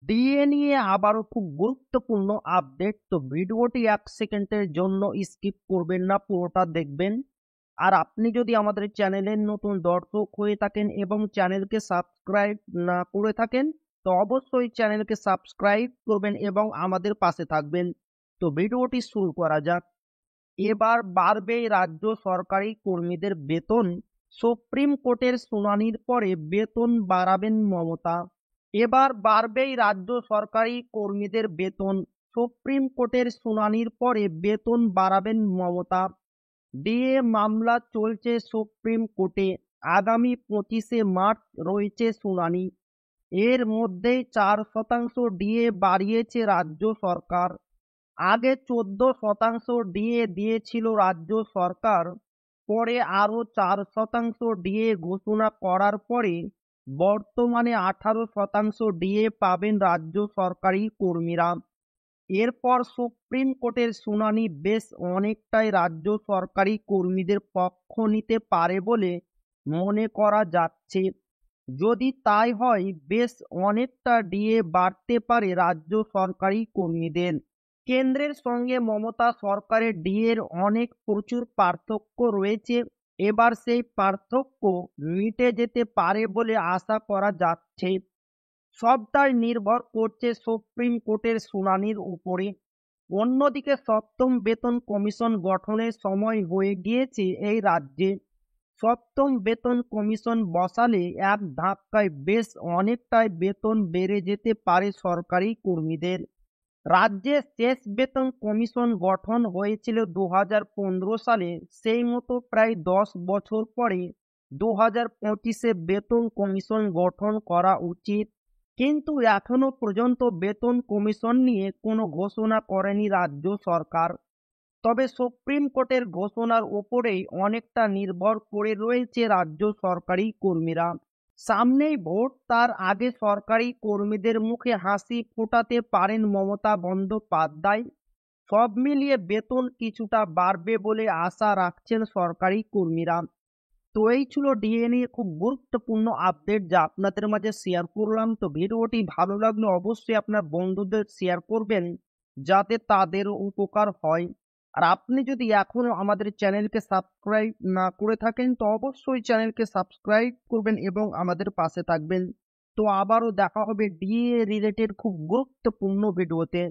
DA নিয়ে আবারও খুব গুরুত্বপূর্ণ আপডেট। তো ভিডিওটি ১ সেকেন্ডের জন্য স্কিপ করবেন না, পুরোটা দেখবেন। আর আপনি যদি আমাদের চ্যানেলের নতুন দর্শক হয়ে থাকেন এবং চ্যানেলকে সাবস্ক্রাইব না করে থাকেন, তো অবশ্যই চ্যানেলকে সাবস্ক্রাইব করবেন এবং আমাদের পাশে থাকবেন। তো ভিডিওটি শুরু করা যাক। এবার বাড়বে রাজ্য সরকারি কর্মীদের বেতন। সুপ্রিম কোর্টের শুনানির পরে বেতন বাড়াবেন মমতা। এবার বাড়বেই রাজ্য সরকারি কর্মীদের বেতন। সুপ্রিম কোর্টের শুনানির পরে বেতন বাড়াবেন মমতা। ডিএ মামলা চলছে সুপ্রিম কোর্টে। আগামী ২৫শে মার্চ রয়েছে শুনানি। এর মধ্যেই ৪% ডিএ বাড়িয়েছে রাজ্য সরকার। আগে ১৪% ডিএ দিয়েছিল রাজ্য সরকার। পরে আরও ৪% ডিএ ঘোষণা করার পরে বর্তমানে ১৮% ডিএ পাবেন রাজ্য সরকারি কর্মীরা। এরপর সুপ্রিম কোর্টের শুনানি বেশ অনেকটাই রাজ্য সরকারি কর্মীদের পক্ষ নিতে পারে বলে মনে করা যাচ্ছে। যদি তাই হয়, বেশ অনেকটা ডিএ বাড়তে পারে রাজ্য সরকারি কর্মীদের। কেন্দ্রের সঙ্গে মমতা সরকারের ডিএর প্রচুর পার্থক্য রয়েছে। এবার সেই পার্থক্য মিটে যেতে পারে বলে আশা করা যাচ্ছে। সবটাই নির্ভর করছে সুপ্রিম কোর্টের শুনানির উপরে। অন্যদিকে সপ্তম বেতন কমিশন গঠনের সময় হয়ে গিয়েছে এই রাজ্যে। সপ্তম বেতন কমিশন বসালে এক ধাক্কায় বেশ অনেকটাই বেতন বেড়ে যেতে পারে সরকারি কর্মীদের। রাজ্যে শেষ বেতন কমিশন গঠন হয়েছিল ২০১৫ সালে। সেই মতো প্রায় ১০ বছর পরে ২০২৫-এ বেতন কমিশন গঠন করা উচিত। কিন্তু এখনো পর্যন্ত বেতন কমিশন নিয়ে কোনো ঘোষণা করেনি রাজ্য সরকার। তবে সুপ্রিম কোর্টের ঘোষণার ওপরেই অনেকটা নির্ভর করে রয়েছে রাজ্য সরকারি কর্মীরা। সামনেই ভোট, তার আগে সরকারি কর্মীদের মুখে হাসি ফোটাতে পারেন মমতা বন্দ্যোপাধ্যায়। সব মিলিয়ে বেতন কিছুটা বাড়বে বলে আশা রাখছেন সরকারি কর্মীরা। তো এই ছিল ডিএ নিয়ে খুব গুরুত্বপূর্ণ আপডেট যা আপনাদের মাঝে শেয়ার করলাম। তো ভিডিওটি ভালো লাগলে অবশ্যই আপনার বন্ধুদের শেয়ার করবেন, যাতে তাদেরও উপকার হয়। আর আপনি যদি এখনো আমাদের চ্যানেলকে সাবস্ক্রাইব না করে থাকেন, তো অবশ্যই চ্যানেলকে সাবস্ক্রাইব করবেন এবং আমাদের পাশে থাকবেন। তো আবারও দেখা হবে ডিএ রিলেটেড খুব গুরুত্বপূর্ণ ভিডিওতে।